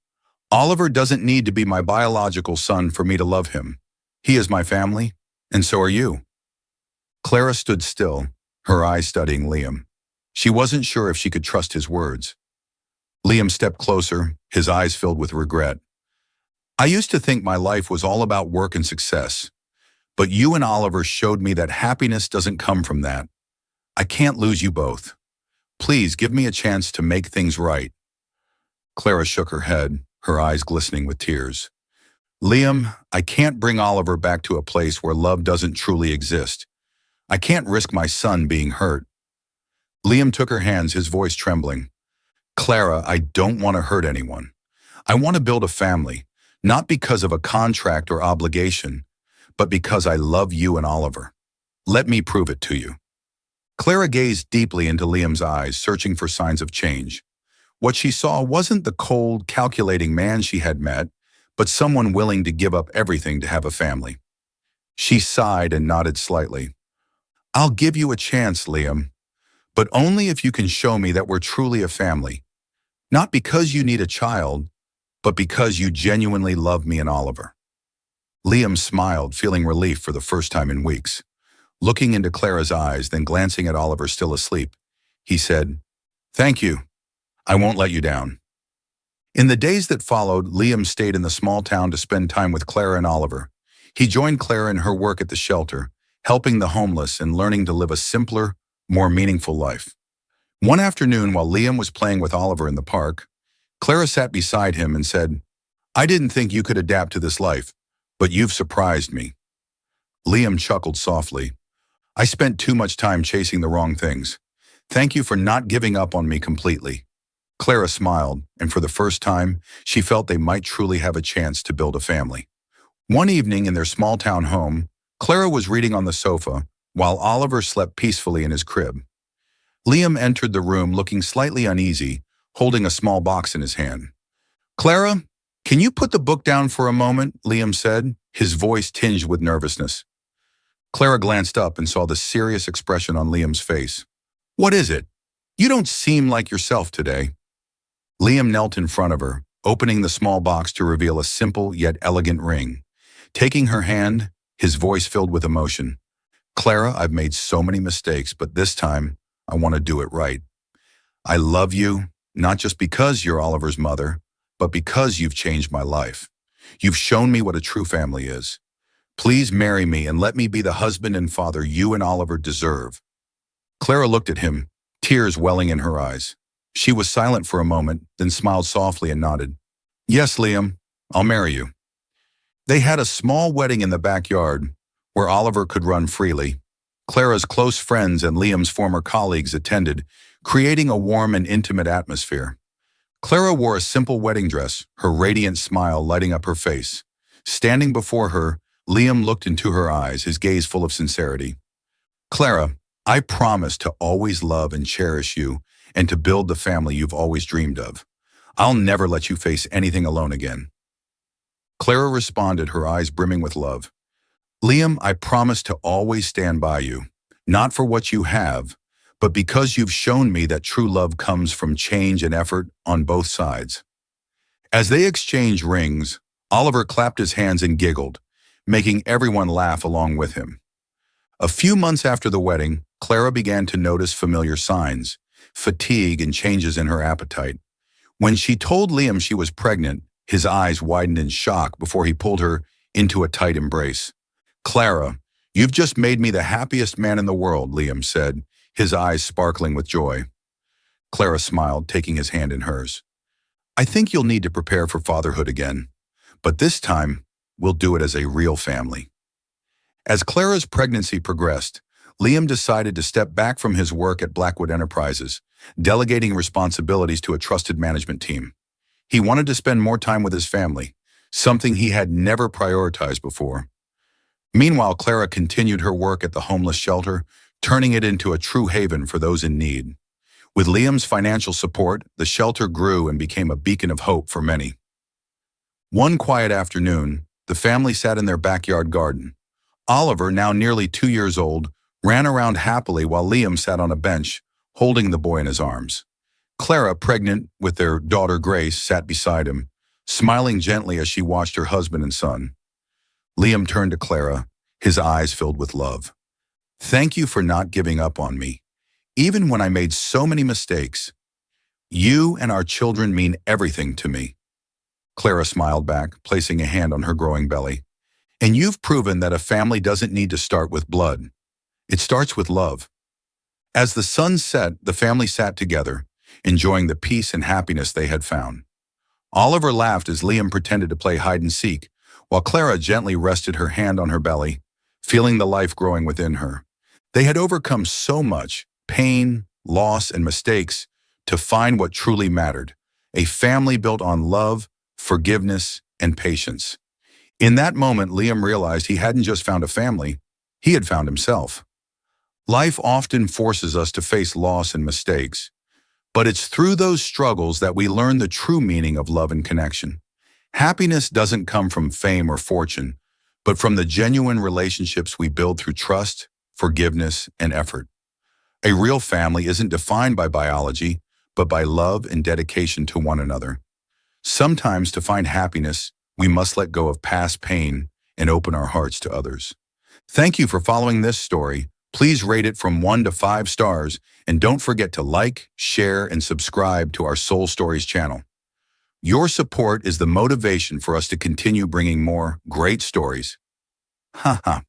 Oliver doesn't need to be my biological son for me to love him. He is my family, and so are you." Clara stood still, her eyes studying Liam. She wasn't sure if she could trust his words. Liam stepped closer, his eyes filled with regret. "I used to think my life was all about work and success, but you and Oliver showed me that happiness doesn't come from that. I can't lose you both. Please give me a chance to make things right." Clara shook her head, her eyes glistening with tears. "Liam, I can't bring Oliver back to a place where love doesn't truly exist. I can't risk my son being hurt." Liam took her hands, his voice trembling. "Clara, I don't want to hurt anyone. I want to build a family, not because of a contract or obligation, but because I love you and Oliver. Let me prove it to you." Clara gazed deeply into Liam's eyes, searching for signs of change. What she saw wasn't the cold, calculating man she had met, but someone willing to give up everything to have a family. She sighed and nodded slightly. "I'll give you a chance, Liam, but only if you can show me that we're truly a family. Not because you need a child, but because you genuinely love me and Oliver." Liam smiled, feeling relief for the first time in weeks. Looking into Clara's eyes, then glancing at Oliver still asleep, he said, "Thank you. I won't let you down." In the days that followed, Liam stayed in the small town to spend time with Clara and Oliver. He joined Clara in her work at the shelter, helping the homeless and learning to live a simpler, more meaningful life. One afternoon, while Liam was playing with Oliver in the park, Clara sat beside him and said, "I didn't think you could adapt to this life, but you've surprised me." Liam chuckled softly. "I spent too much time chasing the wrong things. Thank you for not giving up on me completely." Clara smiled, and for the first time, she felt they might truly have a chance to build a family. One evening in their small-town home, Clara was reading on the sofa, while Oliver slept peacefully in his crib. Liam entered the room looking slightly uneasy, holding a small box in his hand. "Clara, can you put the book down for a moment?" Liam said, his voice tinged with nervousness. Clara glanced up and saw the serious expression on Liam's face. "What is it? You don't seem like yourself today." Liam knelt in front of her, opening the small box to reveal a simple yet elegant ring. Taking her hand, his voice filled with emotion. "Clara, I've made so many mistakes, but this time, I want to do it right. I love you, not just because you're Oliver's mother, but because you've changed my life. You've shown me what a true family is. Please marry me and let me be the husband and father you and Oliver deserve." Clara looked at him, tears welling in her eyes. She was silent for a moment, then smiled softly and nodded. "Yes, Liam, I'll marry you." They had a small wedding in the backyard, where Oliver could run freely. Clara's close friends and Liam's former colleagues attended, creating a warm and intimate atmosphere. Clara wore a simple wedding dress, her radiant smile lighting up her face. Standing before her, Liam looked into her eyes, his gaze full of sincerity. "Clara, I promise to always love and cherish you and to build the family you've always dreamed of. I'll never let you face anything alone again. Clara responded, her eyes brimming with love. Liam, I promise to always stand by you, not for what you have, but because you've shown me that true love comes from change and effort on both sides. As they exchanged rings, Oliver clapped his hands and giggled, making everyone laugh along with him. A few months after the wedding, Clara began to notice familiar signs, fatigue and changes in her appetite. When she told Liam she was pregnant, his eyes widened in shock before he pulled her into a tight embrace. Clara, you've just made me the happiest man in the world, Liam said, his eyes sparkling with joy. Clara smiled, taking his hand in hers. I think you'll need to prepare for fatherhood again, but this time, we'll do it as a real family. As Clara's pregnancy progressed, Liam decided to step back from his work at Blackwood Enterprises, delegating responsibilities to a trusted management team. He wanted to spend more time with his family, something he had never prioritized before. Meanwhile, Clara continued her work at the homeless shelter, turning it into a true haven for those in need. With Liam's financial support, the shelter grew and became a beacon of hope for many. One quiet afternoon, the family sat in their backyard garden. Oliver, now nearly 2 years old, ran around happily while Liam sat on a bench, holding the boy in his arms. Clara, pregnant with their daughter Grace, sat beside him, smiling gently as she watched her husband and son. Liam turned to Clara, his eyes filled with love. Thank you for not giving up on me, even when I made so many mistakes. You and our children mean everything to me. Clara smiled back, placing a hand on her growing belly. And you've proven that a family doesn't need to start with blood. It starts with love. As the sun set, the family sat together, enjoying the peace and happiness they had found. Oliver laughed as Liam pretended to play hide and seek, while Clara gently rested her hand on her belly, feeling the life growing within her. They had overcome so much, pain, loss, and mistakes, to find what truly mattered, a family built on love, forgiveness, and patience. In that moment, Liam realized he hadn't just found a family, he had found himself. Life often forces us to face loss and mistakes, but it's through those struggles that we learn the true meaning of love and connection. Happiness doesn't come from fame or fortune, but from the genuine relationships we build through trust, forgiveness, and effort. A real family isn't defined by biology, but by love and dedication to one another. Sometimes to find happiness, we must let go of past pain and open our hearts to others. Thank you for following this story. Please rate it from 1 to 5 stars, and don't forget to like, share, and subscribe to our Soul Stories channel. Your support is the motivation for us to continue bringing more great stories. Haha.